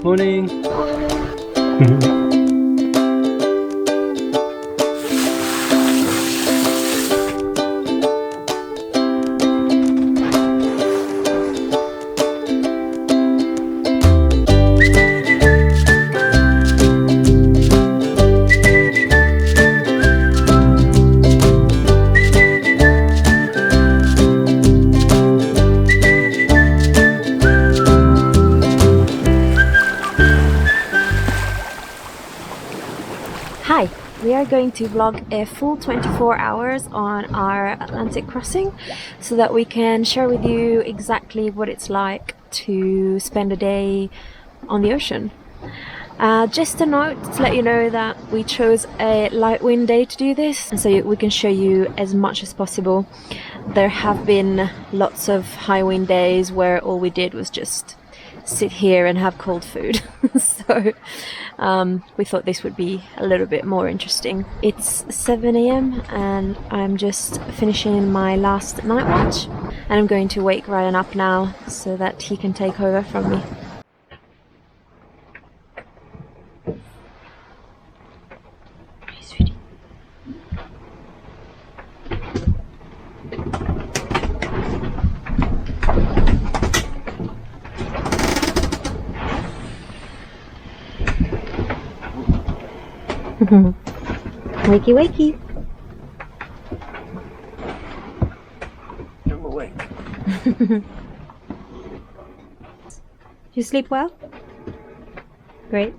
Morning. Hi, we are going to vlog a full 24 hours on our Atlantic crossing so that we can share with you exactly what it's like to spend a day on the ocean. Just a note to let you know that we chose a light wind day to do this, and so we can show you as much as possible. There have been lots of high wind days where all we did was just sit here and have cold food. So we thought this would be a little bit more interesting. It's 7 AM and I'm just finishing my last night watch, and I'm going to wake Ryan up now so that he can take over from me. Wakey, wakey. I'm awake. You sleep well? Great.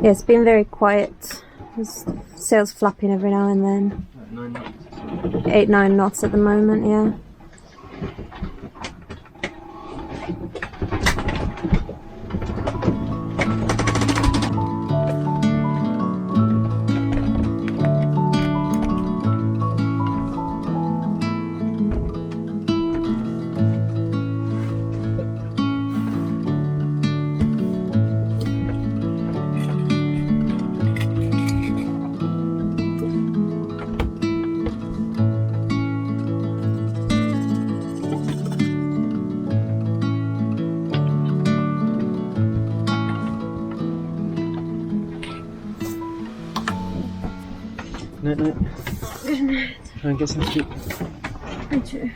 Yeah, it's been very quiet. There's sails flapping every now and then. 9 knots. 8-9 knots at the moment, yeah. Night night. Good night. Try and get some sleep. Me too.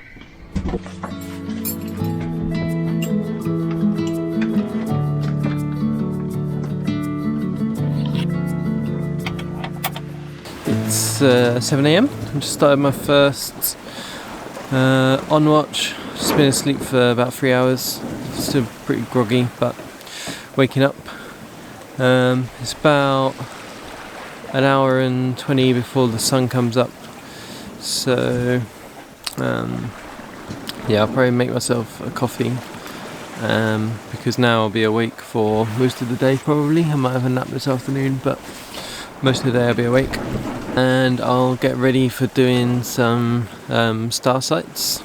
It's 7 AM. I just started my first on watch. Just been asleep for about 3 hours. Still pretty groggy, but waking up. It's about an hour and 20 before the sun comes up, so yeah, I'll probably make myself a coffee because now I'll be awake for most of the day probably. I might have a nap this afternoon, but most of the day I'll be awake, and I'll get ready for doing some star sights.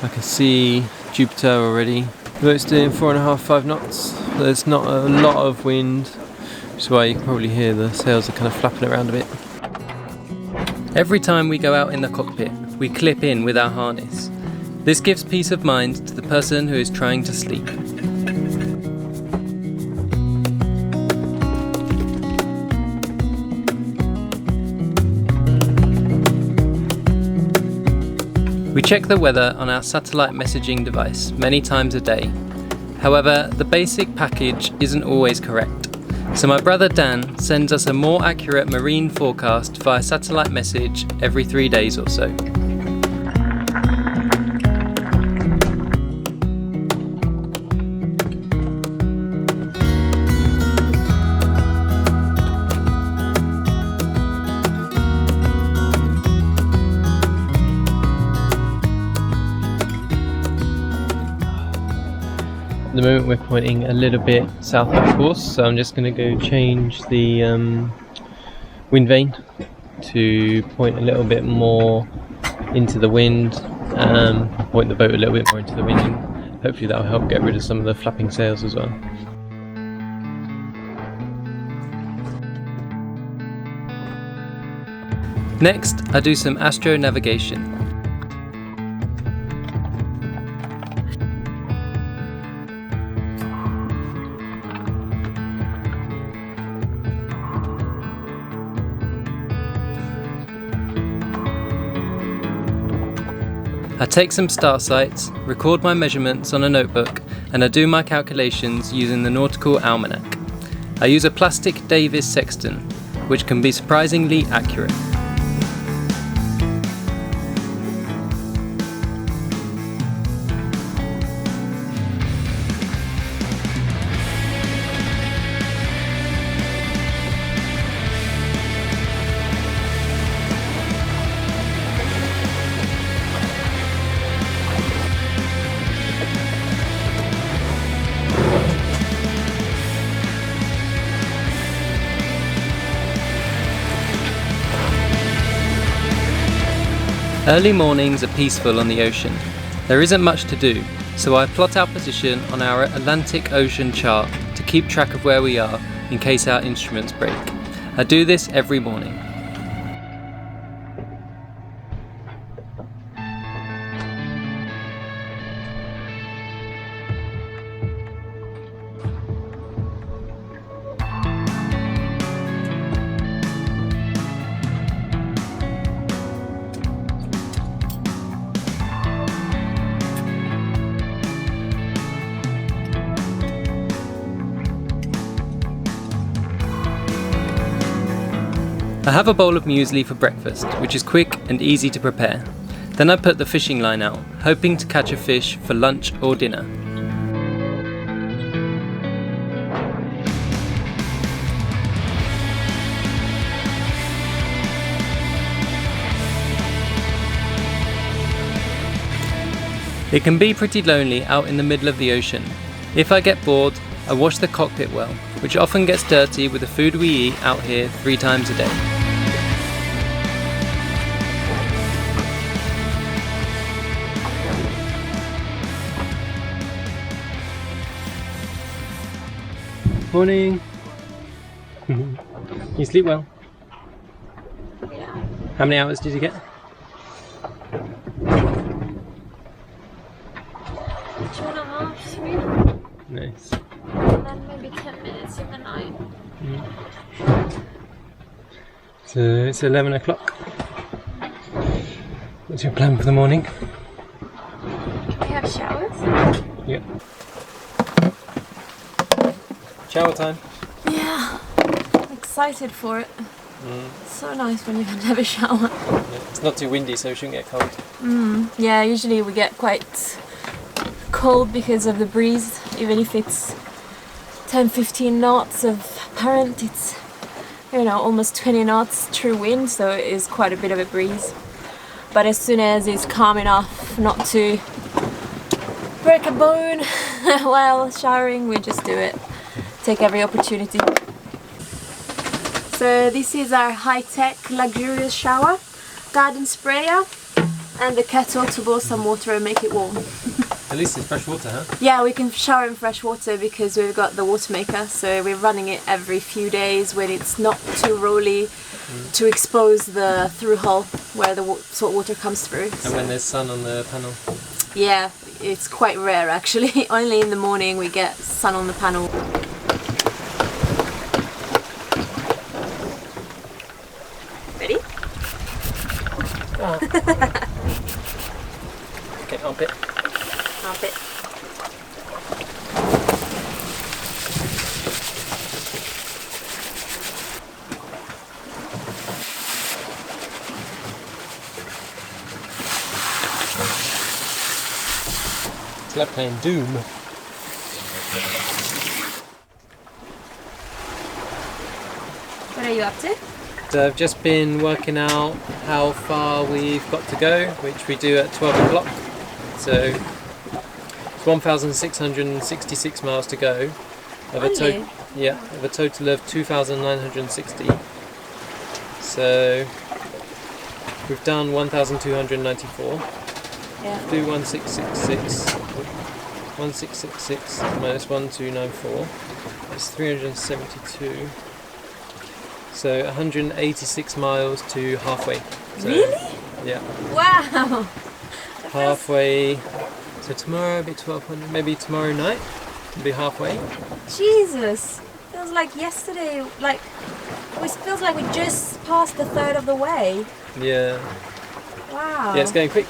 I can see Jupiter already. It's doing 4.5-5 knots. There's not a lot of wind, which is why you can probably hear the sails are kind of flapping around a bit. Every time we go out in the cockpit, we clip in with our harness. This gives peace of mind to the person who is trying to sleep. We check the weather on our satellite messaging device many times a day. However, the basic package isn't always correct. So my brother Dan sends us a more accurate marine forecast via satellite message every 3 days or so. At the moment we're pointing a little bit south of course, so I'm just going to go change the wind vane to point a little bit more into the wind, point the boat a little bit more into the wind, and hopefully that will help get rid of some of the flapping sails as well. Next, I do some astro navigation. I take some star sights, record my measurements on a notebook, and I do my calculations using the Nautical Almanac. I use a plastic Davis sextant, which can be surprisingly accurate. Early mornings are peaceful on the ocean. There isn't much to do, so I plot our position on our Atlantic Ocean chart to keep track of where we are in case our instruments break. I do this every morning. I have a bowl of muesli for breakfast, which is quick and easy to prepare. Then I put the fishing line out, hoping to catch a fish for lunch or dinner. It can be pretty lonely out in the middle of the ocean. If I get bored, I wash the cockpit well, which often gets dirty with the food we eat out here 3 times a day. Morning! You sleep well? Yeah. How many hours did you get? 2.5, 3. Nice. And then maybe 10 minutes in the night. So it's 11 o'clock. What's your plan for the morning? We have showers. Yep. Shower time. Yeah. Excited for it. So nice when you can have a shower. Yeah, it's not too windy, so we shouldn't get cold. Yeah, usually we get quite cold because of the breeze, even if it's 10-15 knots of current, it's, you know, almost 20 knots true wind, so it is quite a bit of a breeze. But as soon as it's calm enough not to break a bone while showering, we just do it. Take every opportunity. So this is our high-tech luxurious shower, garden sprayer, and the kettle to boil some water and make it warm. At least it's fresh water, huh? Yeah, we can shower in fresh water because we've got the water maker, so we're running it every few days when it's not too rolly to expose the through hull where the salt water comes through. And when there's sun on the panel? Yeah, it's quite rare actually. Only in the morning we get sun on the panel. Ready? Oh. Okay, armpit. Armpit. It's like playing Doom. What are you up to? So I've just been working out how far we've got to go, which we do at 12 o'clock. So it's 1,666 miles to go. Of a of a total of 2,960. So we've done 1,294. Yeah. Do 1666. 1666 minus 1294. That's 372. So 186 miles to halfway. So, Really? Yeah. Wow. Halfway. So tomorrow will be 1200. Maybe tomorrow night will be halfway. Jesus. Feels like yesterday. Like it feels like we just passed the third of the way. Yeah. Wow. Yeah, it's going quick.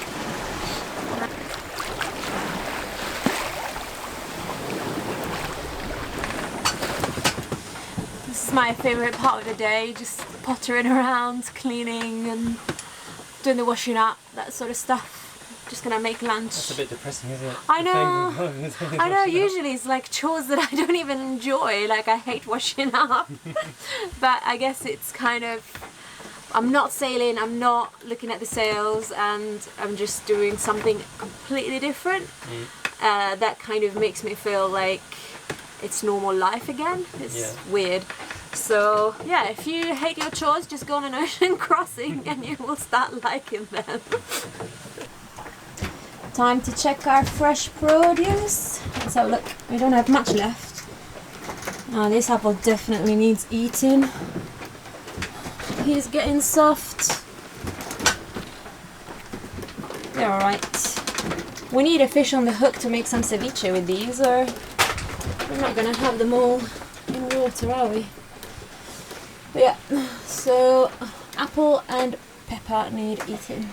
This is my favourite part of the day, just pottering around, cleaning and doing the washing up, that sort of stuff. Just gonna make lunch. That's a bit depressing, isn't it? I know. I know, usually it's like chores that I don't even enjoy, like I hate washing up. But I guess it's kind of, I'm not sailing, I'm not looking at the sails, and I'm just doing something completely different. That kind of makes me feel like it's normal life again. It's weird. So yeah, if you hate your chores, just go on an ocean crossing and you will start liking them. Time to check our fresh produce. Let's have a look. We don't have much left. Oh, this apple definitely needs eating. He's getting soft. They're alright. We need a fish on the hook to make some ceviche with these, or we're not gonna have them all in water, are we? But yeah, so apple and pepper need eating.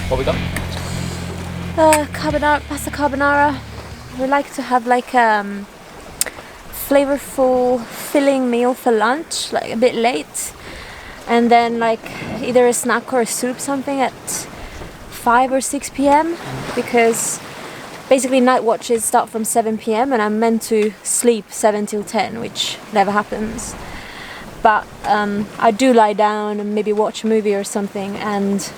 What we got? Carbonara, pasta carbonara. We like to have like flavorful, filling meal for lunch, like a bit late, and then like either a snack or a soup, something at 5 or 6 p.m. because basically night watches start from 7 p.m. and I'm meant to sleep 7 till 10, which never happens. But I do lie down and maybe watch a movie or something, and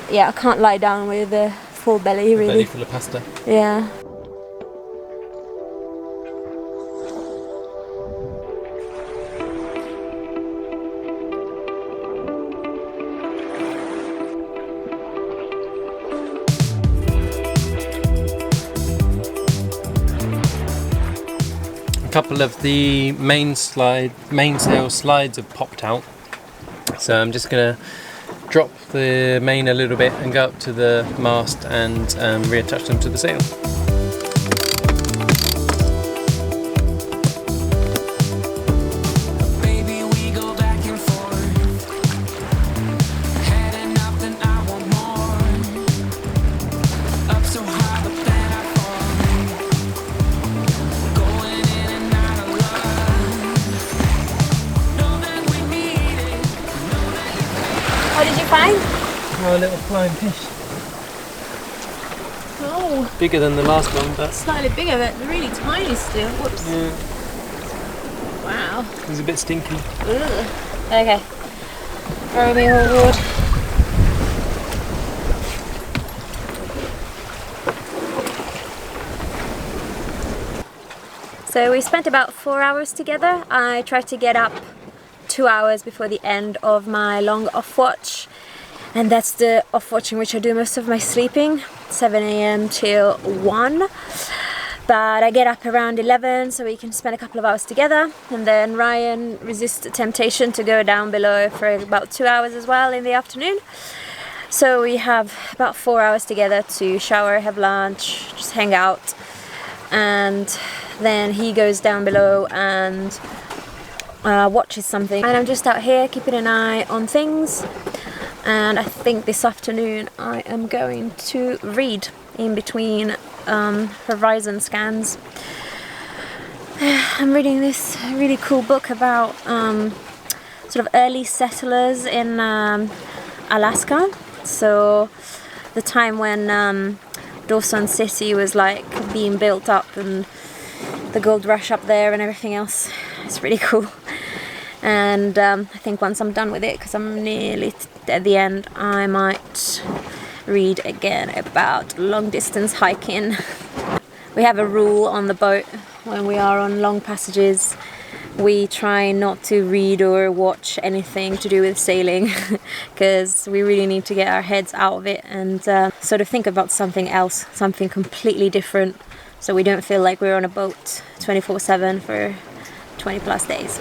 yeah, I can't lie down with a full belly, really. Belly full of pasta. Yeah. A couple of the mainsail slides have popped out, so I'm just gonna drop the main a little bit and go up to the mast and reattach them to the sail. What did you find? Oh, a little flying fish. Oh, Bigger than the last one, but slightly bigger, but really tiny still. Whoops. yeah, Wow. it's a bit stinky. Ugh. Okay. Throw me overboard. So we spent about 4 hours together. I tried to get up 2 hours before the end of my long off watch, and that's the off watch in which I do most of my sleeping, 7 a.m. till 1. But I get up around 11 so we can spend a couple of hours together, and then Ryan resists the temptation to go down below for about 2 hours as well in the afternoon. So we have about 4 hours together to shower, have lunch, just hang out, and then he goes down below and watches something, and I'm just out here keeping an eye on things. And I think this afternoon I am going to read in between horizon scans. I'm reading this really cool book about sort of early settlers in Alaska, so the time when Dawson City was like being built up and the gold rush up there and everything else. It's really cool. And I think once I'm done with it, because I'm nearly at the end, I might read again about long distance hiking. We have a rule on the boat when we are on long passages. We try not to read or watch anything to do with sailing because we really need to get our heads out of it and sort of think about something else, something completely different, so we don't feel like we're on a boat 24/7 for 20 plus days.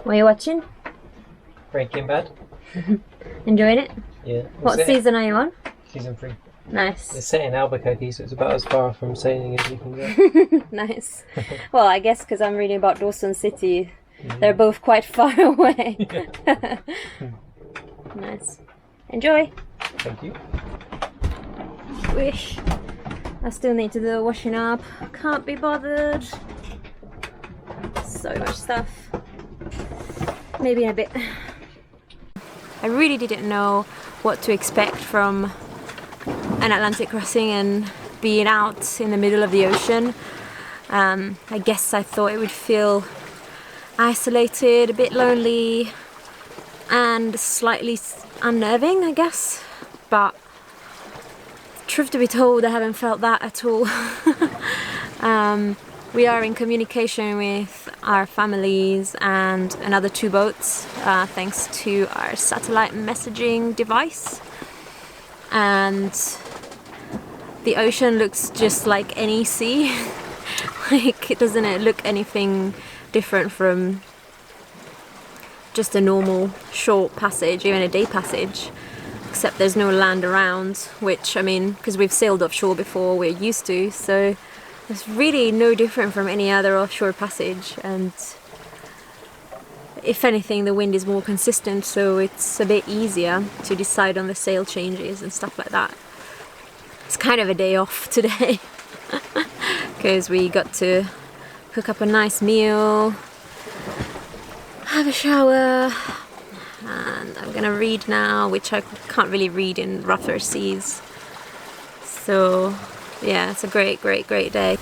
What are you watching? Breaking Bad. Enjoying it? Yeah. What season are you on? Season 3. Nice. It's set in Albuquerque, so it's about as far from sailing as you can get. Nice. Well, I guess because I'm reading about Dawson City, they're both quite far away. Nice. Enjoy. Thank you. Wish. I still need to do the washing up. Can't be bothered. So much stuff. Maybe in a bit. I really didn't know what to expect from an Atlantic crossing and being out in the middle of the ocean. I guess I thought it would feel isolated, a bit lonely, and slightly unnerving, I guess. But truth to be told, I haven't felt that at all. We are in communication with our families and another 2 boats thanks to our satellite messaging device. And the ocean looks just like any sea. Like, doesn't it look anything different from just a normal short passage, even a day passage, except there's no land around, which, I mean, because we've sailed offshore before, we're used to, so it's really no different from any other offshore passage. And if anything, the wind is more consistent, so it's a bit easier to decide on the sail changes and stuff like that. It's kind of a day off today because we got to cook up a nice meal, have a shower, and I'm gonna read now, which I can't really read in rougher seas. So yeah, it's a great day.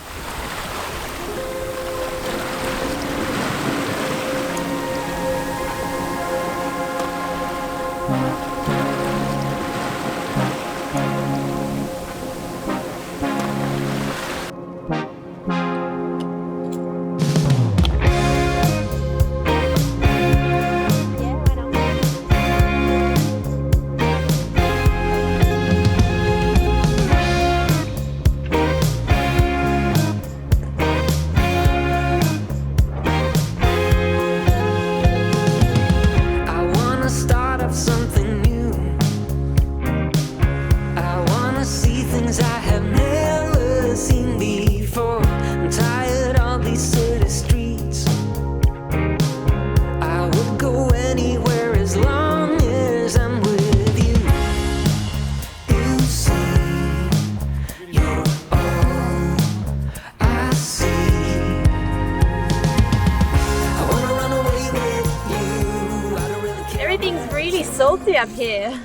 Everything's really salty up here.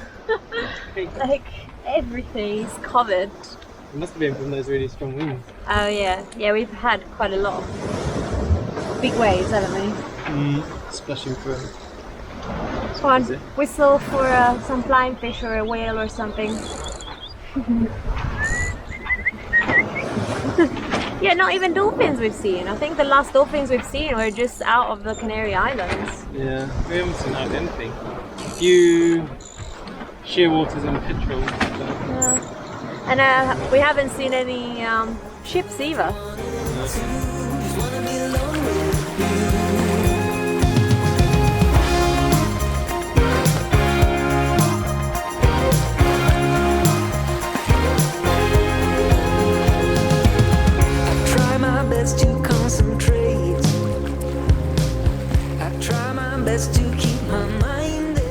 Like, everything is covered. It must have been from those really strong winds. Oh yeah, we've had quite a lot of big waves, haven't we? Splashing through. Come on, whistle for some flying fish or a whale or something. Yeah, not even dolphins we've seen. I think the last dolphins we've seen were just out of the Canary Islands. Yeah, we haven't seen out anything. A few shearwaters and petrels. Yeah. And we haven't seen any ships either.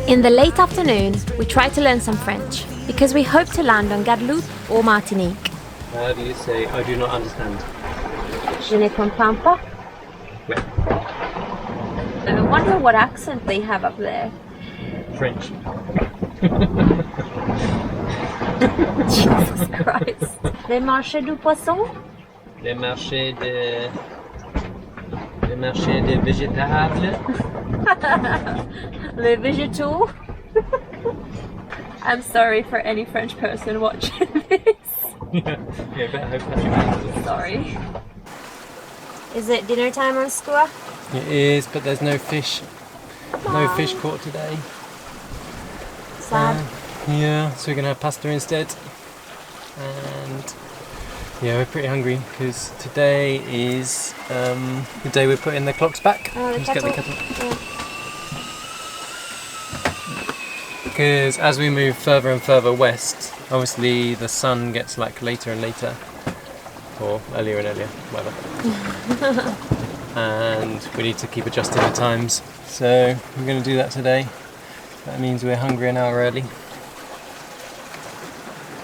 In the late afternoon, we try to learn some French because we hope to land on Guadeloupe or Martinique. How do you say, I do not understand? Je n'ai comprends pas. Ouais. I wonder what accent they have up there. French. Jesus Christ. Les marchés du poisson? Les marchés des végétables. Les végétaux? I'm sorry for any French person watching this. Yeah, but I hope Sorry. Is it dinner time on Skua? it is, but there's no fish. No fish caught today. Sad. Yeah, so we're gonna have pasta instead. And yeah, we're pretty hungry because today is the day we're putting the clocks back. Oh, the Let's get the kettle. kettle. Yeah. Because as we move further and further west, obviously the sun gets like later and later, or earlier and earlier, whatever. And we need to keep adjusting the times. So we're going to do that today. That means we're hungry an hour early.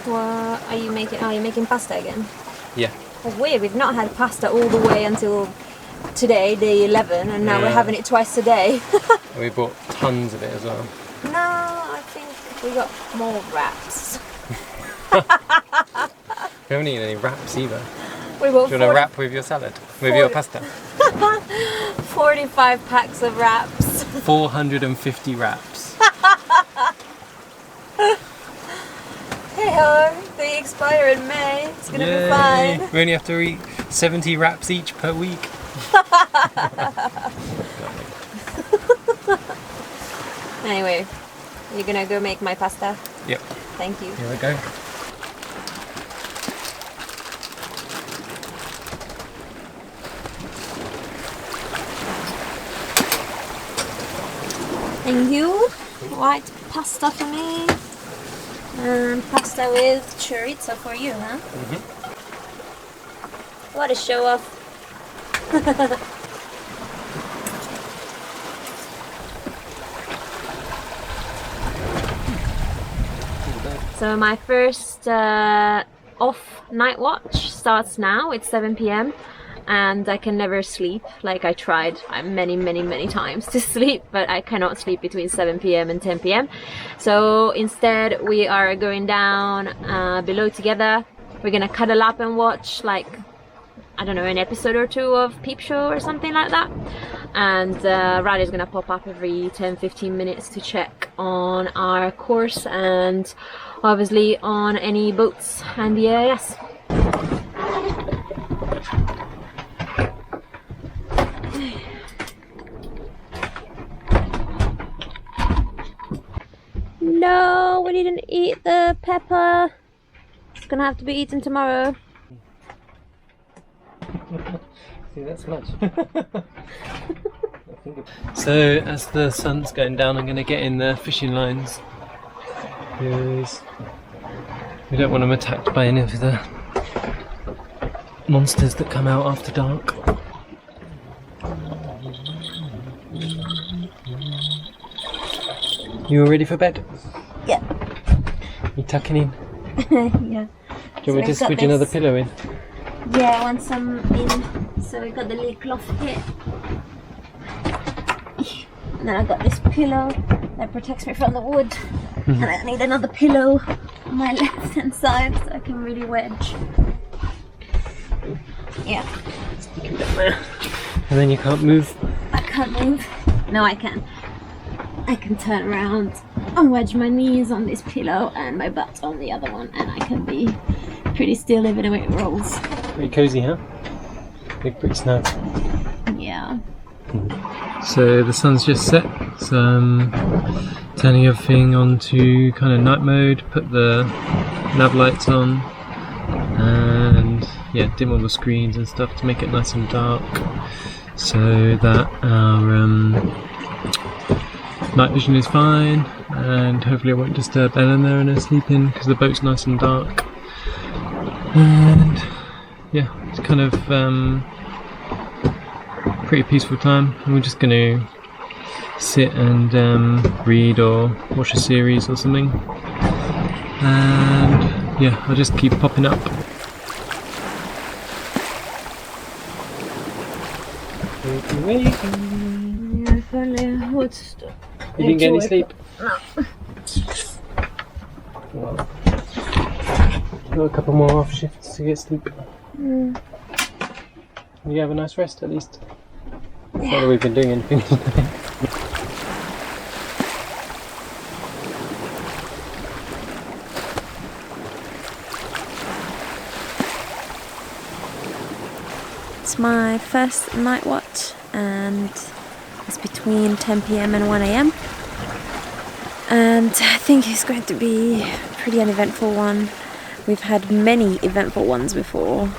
What are you making? Oh, you're making pasta again? Yeah. Oh, weird. We've not had pasta all the way until today, day 11, and now we're Yeah. having it twice a day. We bought tons of it as well. No, I think we got more wraps. We haven't eaten any wraps either. We bought Do you want to wrap with your salad? With your pasta? 45 packs of wraps. 450 wraps. Hey ho, they expire in May. It's gonna be fine. We only have to eat 70 wraps each per week. Anyway, you're gonna go make my pasta? Yep. Thank you. Here we go. Thank you. White pasta for me. And pasta with chorizo for you, huh? Mm-hmm. What a show off. So my first off night watch starts now. It's 7 p.m. and I can never sleep. Like I tried many times to sleep, but I cannot sleep between 7 p.m. and 10 p.m. So instead we are going down below together. We're gonna cuddle up and watch like, I don't know, an episode or two of Peep Show or something like that. And Riley's gonna pop up every 10-15 minutes to check on our course and obviously on any boats and the AIS. No, we didn't eat the pepper. It's gonna have to be eaten tomorrow. See, that's much. So as the sun's going down, I'm going to get in the fishing lines because we don't want them attacked by any of the monsters that come out after dark. You all ready for bed? Yeah. You tucking in? Yeah. Do you want me to squidge another pillow in? Yeah, I want some in. So we got the little cloth here. And then I got this pillow that protects me from the wood. And I need another pillow on my left hand side so I can really wedge. Yeah. Stick it down there. And then you can't move. I can't move. No, I can. I can turn around and wedge my knees on this pillow and my butt on the other one, and I can be pretty still even though it rolls. Pretty cozy, huh? Pretty snug. Yeah. So the sun's just set, so I'm turning everything on to kind of night mode, put the nav lights on, and yeah, dim all the screens and stuff to make it nice and dark, so that our night vision is fine, and hopefully it won't disturb Ellen there in her sleeping because the boat's nice and dark. And yeah, it's kind of pretty peaceful time, and we're just going to sit and read or watch a series or something, and yeah, I'll just keep popping up. Wakey. Yeah, finally. What's You didn't get any sleep? No. Well, got a couple more off shifts to get sleep. Mm. You have a nice rest at least. Not that we've been doing anything today. It's my first night watch and it's between 10 p.m. and 1 a.m. and I think it's going to be a pretty uneventful one. We've had many eventful ones before.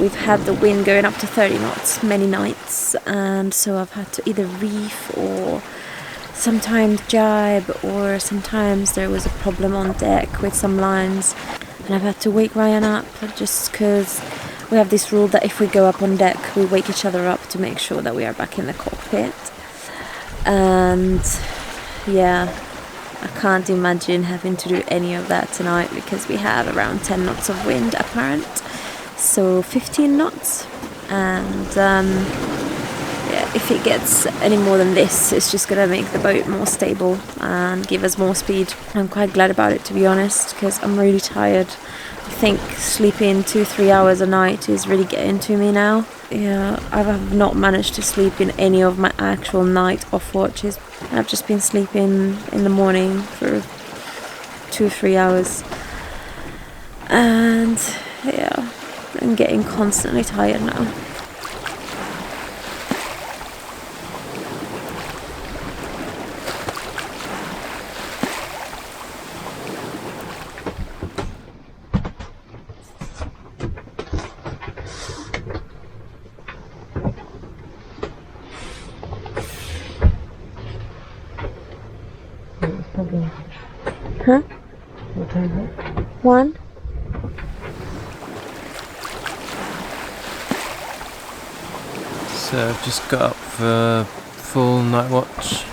We've had the wind going up to 30 knots many nights, and so I've had to either reef or sometimes jibe, or sometimes there was a problem on deck with some lines and I've had to wake Ryan up just because we have this rule that if we go up on deck we wake each other up to make sure that we are back in the cockpit. And yeah, I can't imagine having to do any of that tonight because we have around 10 knots of wind apparent, so 15 knots, and yeah, if it gets any more than this it's just gonna make the boat more stable and give us more speed. I'm quite glad about it, to be honest, because I'm really tired. I think sleeping 2-3 hours a night is really getting to me now. Yeah, I have not managed to sleep in any of my actual night off watches. I've just been sleeping in the morning for 2-3 hours, and yeah, I'm getting constantly tired now. Huh? What time is it? 1? So I've just got up for full night watch.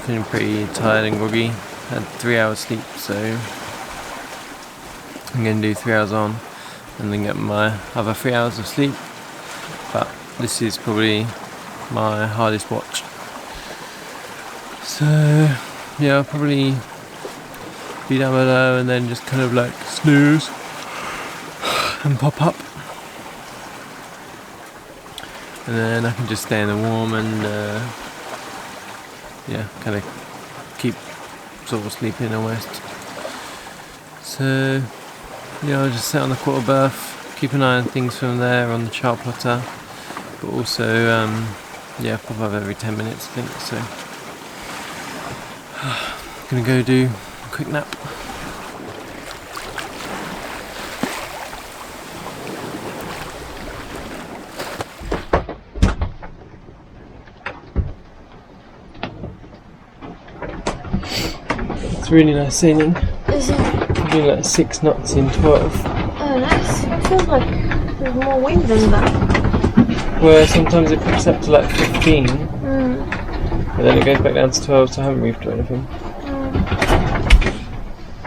Feeling pretty tired and groggy. Had 3 hours sleep, so I'm going to do 3 hours on and then get my other 3 hours of sleep. But this is probably my hardest watch. So yeah, I'll probably be down below and then just kind of like snooze and pop up. And then I can just stay in the warm and yeah, kind of keep sort of sleeping almost. So yeah, I'll just sit on the quarter berth, keep an eye on things from there on the chart plotter, but also yeah, pop up every 10 minutes I think. So gonna go do a quick nap. It's really nice sailing. Is it? Doing like 6 knots in 12. Oh, nice. It feels like there's more wind than that. Where sometimes it picks up to like 15, Mm. but then it goes back down to 12, so I haven't reefed or anything. Mm.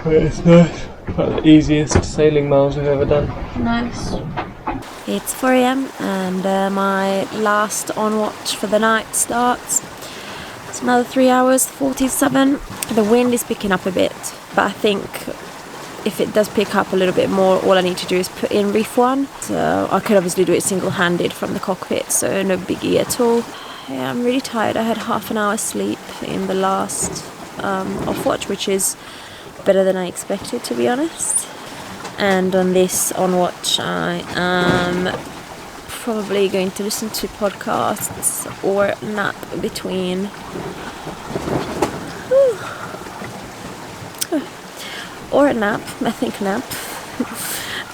But it's nice. Like the easiest sailing miles we've ever done. Nice. It's 4 a.m. and my last on watch for the night starts. It's another 3 hours, 47. The wind is picking up a bit, but I think if it does pick up a little bit more, all I need to do is put in reef 1. So I could obviously do it single-handed from the cockpit, so no biggie at all. Yeah, I'm really tired. I had half an hour sleep in the last off watch, which is better than I expected, to be honest. And on this on watch I am probably going to listen to podcasts or nap between I think nap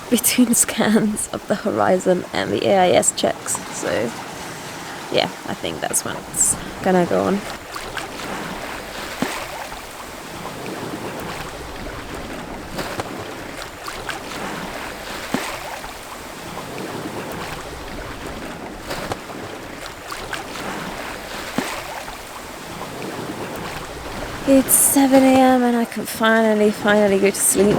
between scans of the horizon and the AIS checks. So yeah, I think that's when it's gonna go on. It's 7 a.m. and I can finally go to sleep.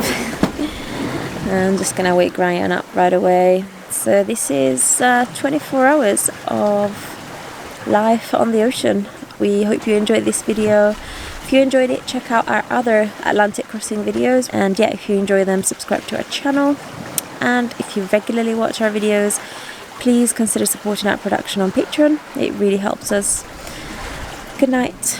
I'm just gonna wake Ryan up right away. So this is 24 hours of life on the ocean. We hope you enjoyed this video. If you enjoyed it, check out our other Atlantic crossing videos, and yeah, if you enjoy them, subscribe to our channel. And if you regularly watch our videos, please consider supporting our production on Patreon. It really helps us. Good night.